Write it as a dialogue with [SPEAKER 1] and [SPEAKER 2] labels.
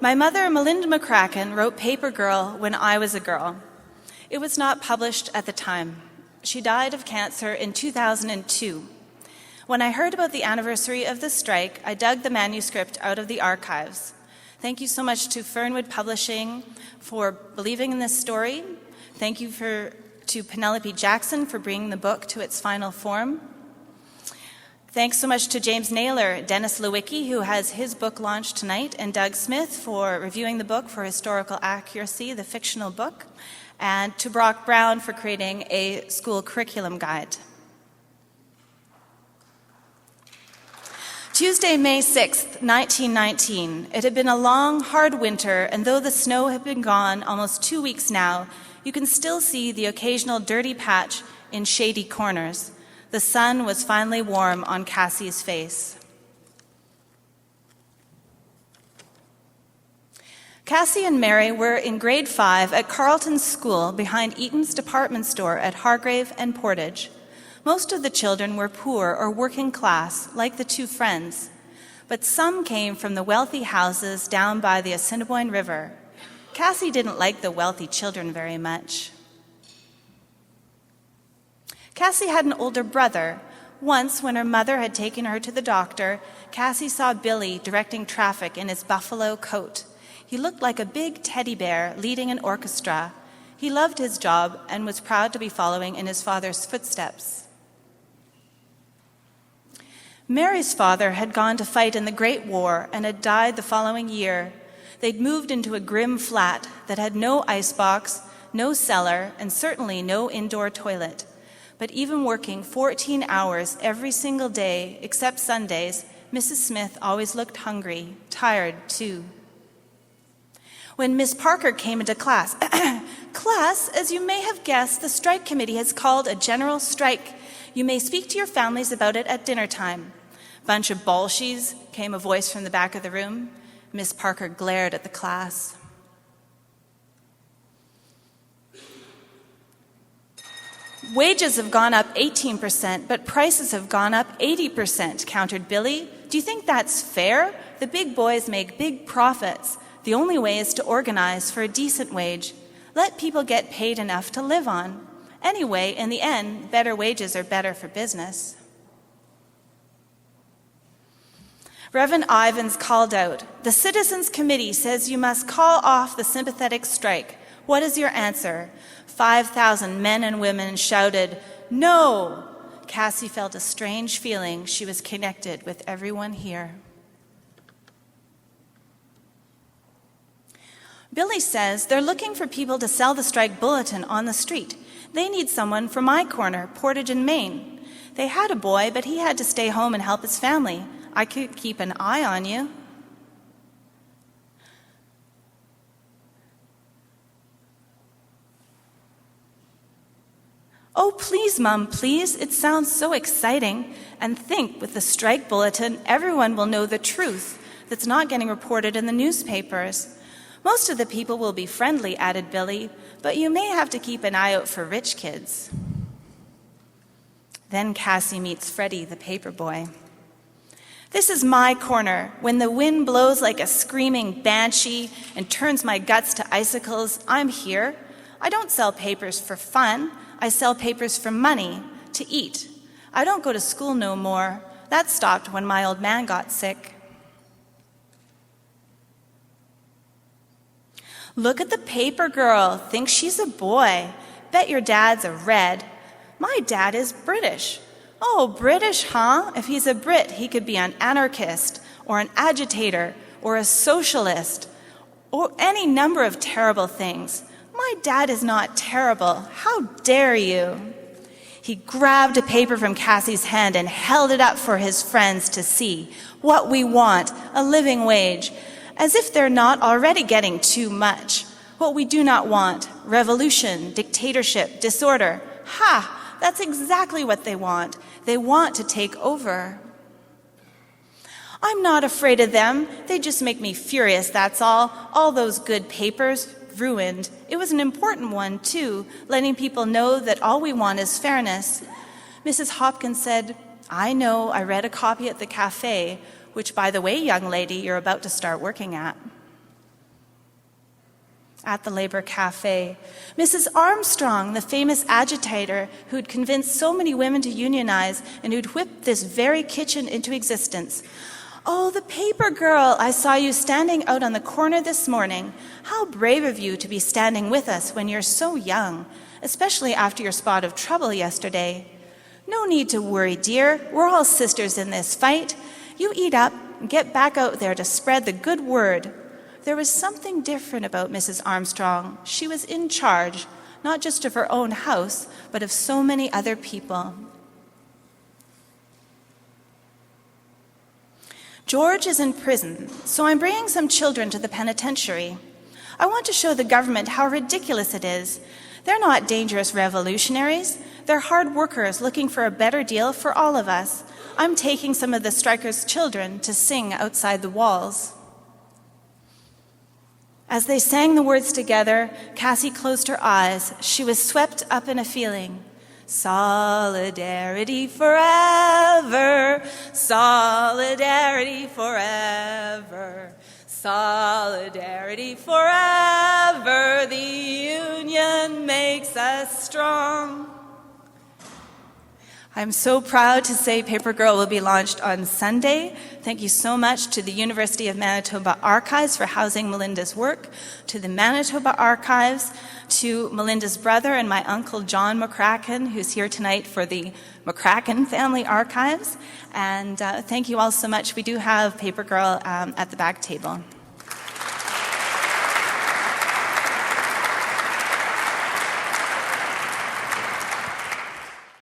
[SPEAKER 1] My mother, Melinda McCracken, wrote Papergirl when I was a girl. It was not published at the time. She died of cancer in 2002. When I heard about the anniversary of the strike, I dug the manuscript out of the archives. Thank you so much to Fernwood Publishing for believing in this story. Thank you to Penelope Jackson for bringing the book to its final form. Thanks so much to James Naylor, Dennis Lewicki, who has his book launched tonight, and Doug Smith for reviewing the book for historical accuracy, the fictional book, and to Brock Brown for creating a school curriculum guide. Tuesday, May 6th, 1919. It had been a long, hard winter, and though the snow had been gone almost 2 weeks now, you can still see the occasional dirty patch in shady corners. The sun was finally warm on Cassie's face. Cassie and Mary were in grade 5 at Carleton's school behind Eaton's department store at Hargrave and Portage. Most of the children were poor or working class, like the two friends, but some came from the wealthy houses down by the Assiniboine River. Cassie didn't like the wealthy children very much. Cassie had an older brother. Once, when her mother had taken her to the doctor, Cassie saw Billy directing traffic in his buffalo coat. He looked like a big teddy bear leading an orchestra. He loved his job and was proud to be following in his father's footsteps. Mary's father had gone to fight in the Great War and had died the following year. They'd moved into a grim flat that had no icebox, no cellar, and certainly no indoor toilet. But even working 14 hours every single day, except Sundays, Mrs. Smith always looked hungry, tired too. When Miss Parker came into class, "Class, as you may have guessed, the strike committee has called a general strike. You may speak to your families about it at dinner time." "Bunch of bolshies," came a voice from the back of the room. Miss Parker glared at the class. "Wages have gone up 18%, but prices have gone up 80%, countered Billy. "Do you think that's fair? The big boys make big profits. The only way is to organize for a decent wage. Let people get paid enough to live on. Anyway, in the end, better wages are better for business." Reverend Ivans called out, "The Citizens Committee says you must call off the sympathetic strike. What is your answer?" 5,000 men and women shouted, "No!" Cassie felt a strange feeling she was connected with everyone here. Billy says they're looking for people to sell the strike bulletin on the street. They need someone for my corner, Portage and Maine. They had a boy, but he had to stay home and help his family. I could keep an eye on you. "Oh, please, Mom, please. It sounds so exciting. And think, with the strike bulletin, everyone will know the truth that's not getting reported in the newspapers. Most of the people will be friendly," added Billy, "but you may have to keep an eye out for rich kids." Then Cassie meets Freddie, the paper boy. "This is my corner. When the wind blows like a screaming banshee and turns my guts to icicles, I'm here. I don't sell papers for fun. I sell papers for money, to eat. I don't go to school no more. That stopped when my old man got sick." "Look at the paper girl. Thinks she's a boy. Bet your dad's a Red. My dad is British." "Oh, British, huh? If he's a Brit, he could be an anarchist or an agitator or a socialist or any number of terrible things. My dad is not terrible. How dare you?" He grabbed a paper from Cassie's hand and held it up for his friends to see. "What we want, a living wage, as if they're not already getting too much. What we do not want, revolution, dictatorship, disorder. Ha! That's exactly what they want. They want to take over." "I'm not afraid of them. They just make me furious, that's all. All those good papers. Ruined. It was an important one, too, letting people know that all we want is fairness." Mrs. Hopkins said, "I know, I read a copy at the cafe, which, by the way, young lady, you're about to start working at." At the Labour Cafe, Mrs. Armstrong, the famous agitator who'd convinced so many women to unionize and who'd whipped this very kitchen into existence. "Oh, the Papergirl, I saw you standing out on the corner this morning. How brave of you to be standing with us when you're so young, especially after your spot of trouble yesterday. No need to worry, dear. We're all sisters in this fight. You eat up and get back out there to spread the good word." There was something different about Mrs. Armstrong. She was in charge, not just of her own house, but of so many other people. George is in prison, so I'm bringing some children to the penitentiary. I want to show the government how ridiculous it is. They're not dangerous revolutionaries. They're hard workers looking for a better deal for all of us. I'm taking some of the strikers' children to sing outside the walls. As they sang the words together, Cassie closed her eyes. She was swept up in a feeling. Solidarity forever, solidarity forever, solidarity forever, the union makes us strong. I'm so proud to say Papergirl will be launched on Sunday. Thank you so much to the University of Manitoba Archives for housing Melinda's work, to the Manitoba Archives, to Melinda's brother and my uncle John McCracken, who's here tonight for the McCracken Family Archives. And thank you all so much. We do have Papergirl at the back table.